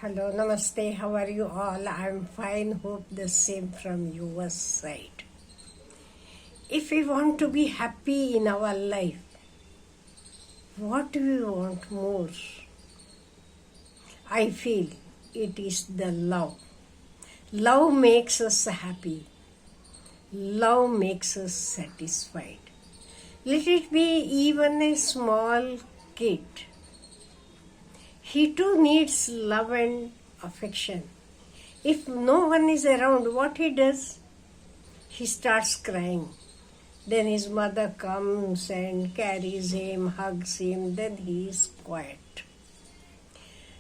Hello, namaste. How are you all? I'm fine. Hope the same from your side. If we want to be happy in our life, what do we want more? I feel it is the love. Love makes us happy. Love makes us satisfied. Let it be even a small kid. He too needs love and affection. If no one is around, what he does? He starts crying. Then his mother comes and carries him, hugs him, then he is quiet.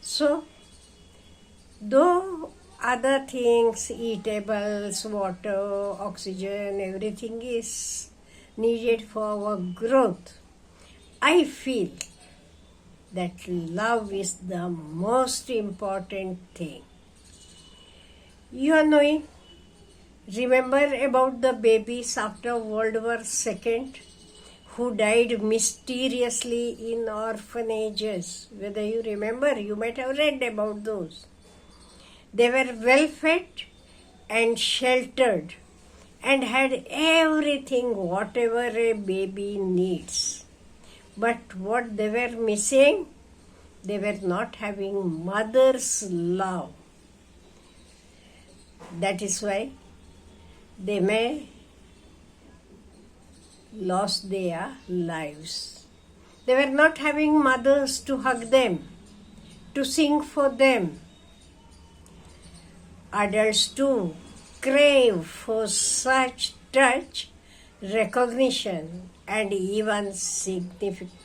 So, though other things, eatables, water, oxygen, everything is needed for our growth, I feel that love is the most important thing. You are knowing, remember about the babies after World War II who died mysteriously in orphanages? Whether you remember, you might have read about those. They were well fed and sheltered and had everything whatever a baby needs. But what they were missing? They were not having mother's love. That is why they may lost their lives. They were not having mothers to hug them, to sing for them. Adults too crave for such touch, recognition, and even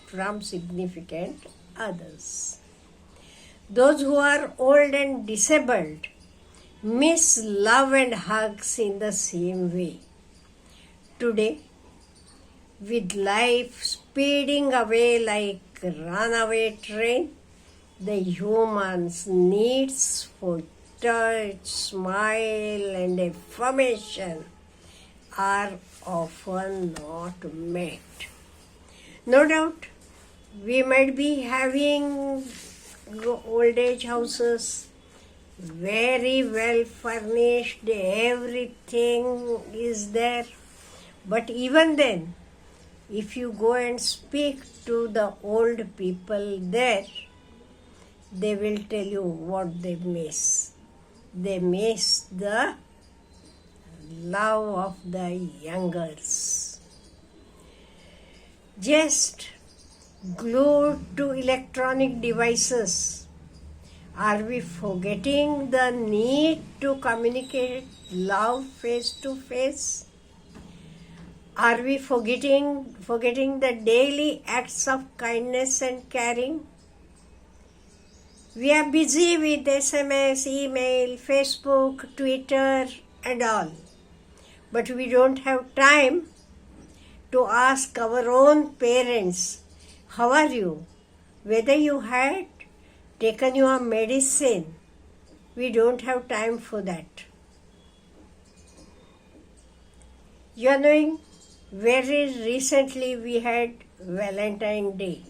from significant others. Those who are old and disabled miss love and hugs in the same way. Today, with life speeding away like a runaway train, the humans' needs for touch, smile, and affirmation are often not met. No doubt, we might be having old age houses, very well furnished, everything is there. But even then, if you go and speak to the old people there, they will tell you what they miss. They miss the love of the youngers. Just glued to electronic devices, are we forgetting the need to communicate love face to face? Are we forgetting the daily acts of kindness and caring? We are busy with SMS, email, Facebook, Twitter and all. But we don't have time to ask our own parents, how are you? Whether you had taken your medicine. We don't have time for that. You are knowing, very recently we had Valentine's Day.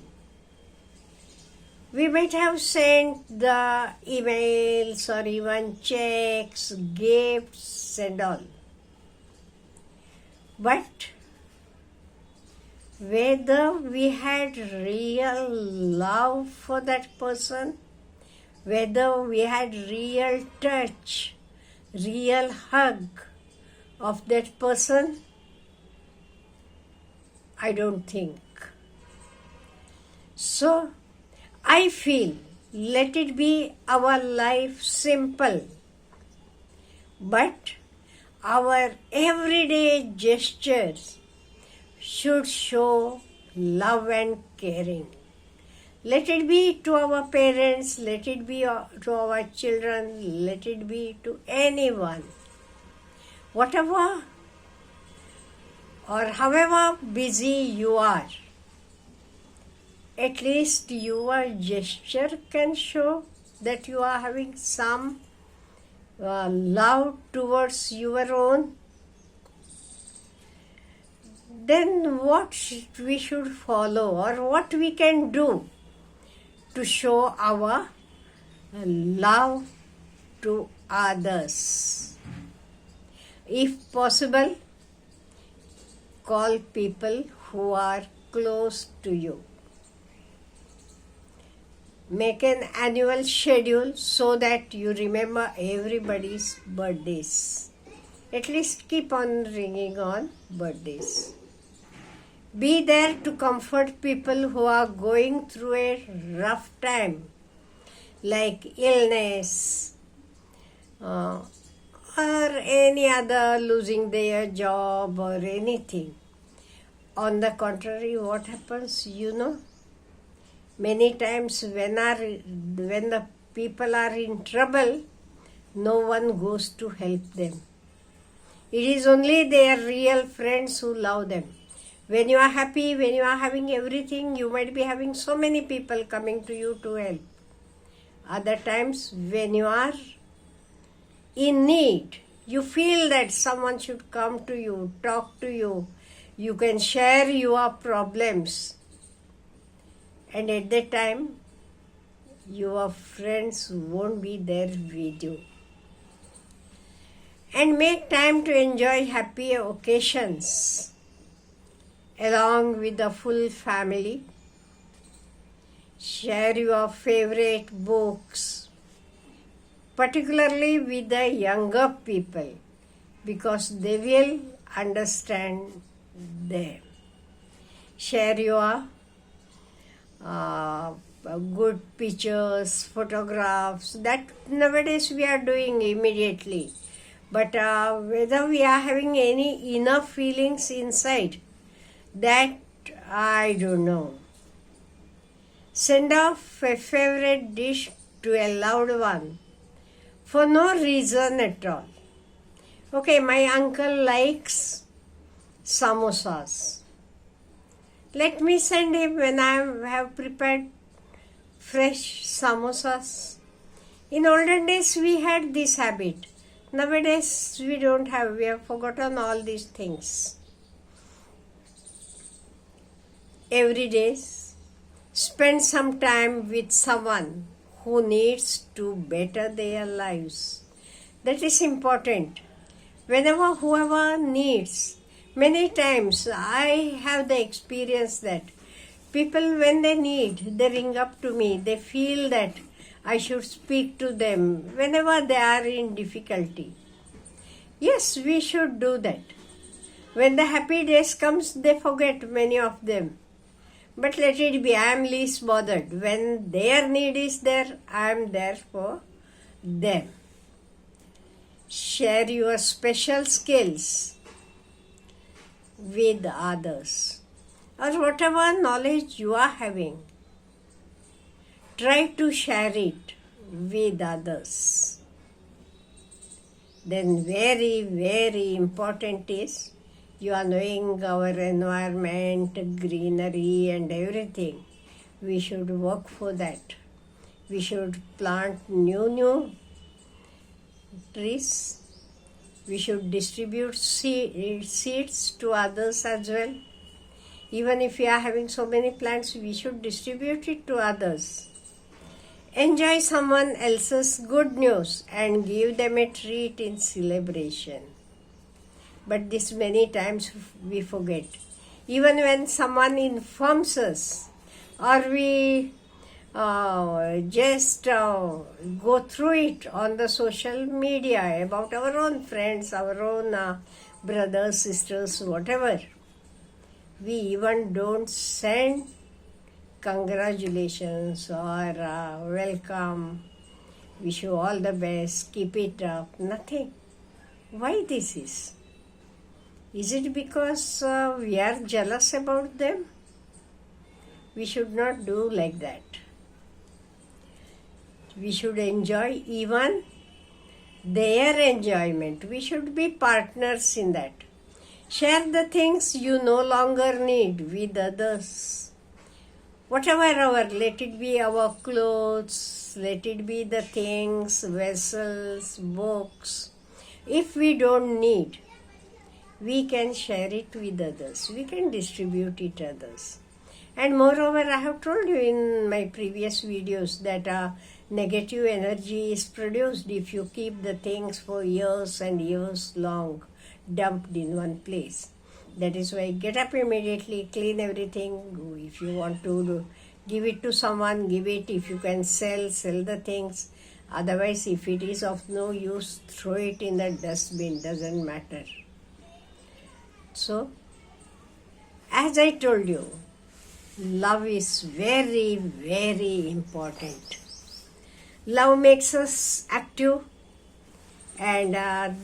We might have sent the emails or even checks, gifts and all. But whether we had real love for that person, whether we had real touch, real hug of that person, I don't think. So, I feel, let it be our life simple, but our everyday gestures should show love and caring. Let it be to our parents, let it be to our children, let it be to anyone. Whatever or however busy you are, at least your gesture can show that you are having some love towards your own. Then what we should follow or what we can do to show our love to others. If possible, call people who are close to you. Make an annual schedule so that you remember everybody's birthdays. At least keep on ringing on birthdays. Be there to comfort people who are going through a rough time, like illness or any other, losing their job or anything. On the contrary, what happens, many times when the people are in trouble, no one goes to help them. It is only their real friends who love them. When you are happy, when you are having everything, you might be having so many people coming to you to help. Other times, when you are in need, you feel that someone should come to you, talk to you. You can share your problems. And at that time, your friends won't be there with you. And make time to enjoy happy occasions along with the full family. Share your favorite books, particularly with the younger people, because they will understand them. Share your good pictures, photographs, that nowadays we are doing immediately. But whether we are having any inner feelings inside, that I don't know. Send off a favorite dish to a loved one for no reason at all. Okay, my uncle likes samosas. Let me send him when I have prepared fresh samosas. In olden days we had this habit. Nowadays we don't have, we have forgotten all these things. Every day, spend some time with someone who needs to better their lives. That is important. Whenever whoever needs, many times I have the experience that people, when they need, they ring up to me. They feel that I should speak to them whenever they are in difficulty. Yes, we should do that. When the happy days comes, they forget, many of them. But let it be, I am least bothered. When their need is there, I am there for them. Share your special skills with others, or whatever knowledge you are having. Try to share it with others. Then very, very important is, you are knowing our environment, greenery and everything. We should work for that. We should plant new trees. We should distribute seeds to others as well. Even if we are having so many plants, we should distribute it to others. Enjoy someone else's good news and give them a treat in celebration. But this many times we forget. Even when someone informs us, or we just go through it on the social media about our own friends, our own brothers, sisters, whatever, we even don't send congratulations or welcome, wish you all the best, keep it up, nothing. Why this is? Is it because we are jealous about them? We should not do like that. We should enjoy even their enjoyment. We should be partners in that. Share the things you no longer need with others. Whatever let it be our clothes, let it be the things, vessels, books. If we don't need, we can share it with others. We can distribute it to others. And moreover, I have told you in my previous videos that Negative energy is produced if you keep the things for years and years long, dumped in one place. That is why get up immediately, clean everything. If you want to give it to someone, give it. If you can sell, sell the things. Otherwise, if it is of no use, throw it in the dustbin, doesn't matter. So, as I told you, love is very, very important. Love makes us active, and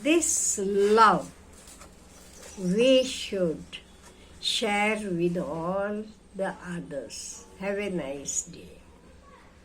this love we should share with all the others. Have a nice day.